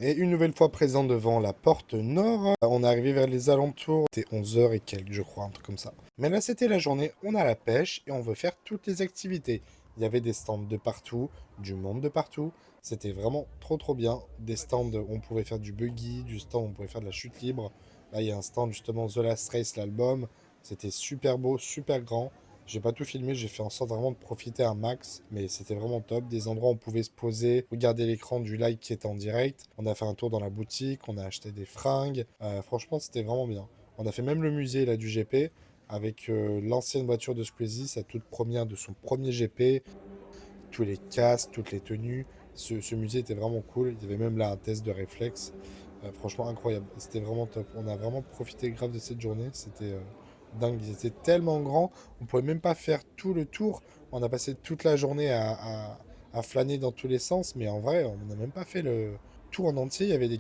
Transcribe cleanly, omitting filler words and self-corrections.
Et une nouvelle fois présent devant la porte nord, on est arrivé vers les alentours, c'était 11 heures et quelques, je crois, un truc comme ça. Mais là, c'était la journée, on a la pêche et on veut faire toutes les activités. Il y avait des stands de partout, du monde de partout. C'était vraiment trop trop bien. Des stands où on pouvait faire du buggy, du stand où on pouvait faire de la chute libre. Là, il y a un stand justement The Last Race, l'album. C'était super beau, super grand. J'ai pas tout filmé, j'ai fait en sorte vraiment de profiter un max, mais c'était vraiment top. Des endroits où on pouvait se poser, regarder l'écran du live qui était en direct. On a fait un tour dans la boutique, on a acheté des fringues. Franchement, c'était vraiment bien. On a fait même le musée là du GP avec l'ancienne voiture de Squeezie, sa toute première de son premier GP, tous les casques, toutes les tenues. Ce musée était vraiment cool. Il y avait même là un test de réflexe. Franchement incroyable. C'était vraiment top. On a vraiment profité grave de cette journée. C'était dingue. Ils étaient tellement grands. On pouvait même pas faire tout le tour. On a passé toute la journée à flâner dans tous les sens. Mais en vrai, on n'a même pas fait le tour en entier. Il y avait des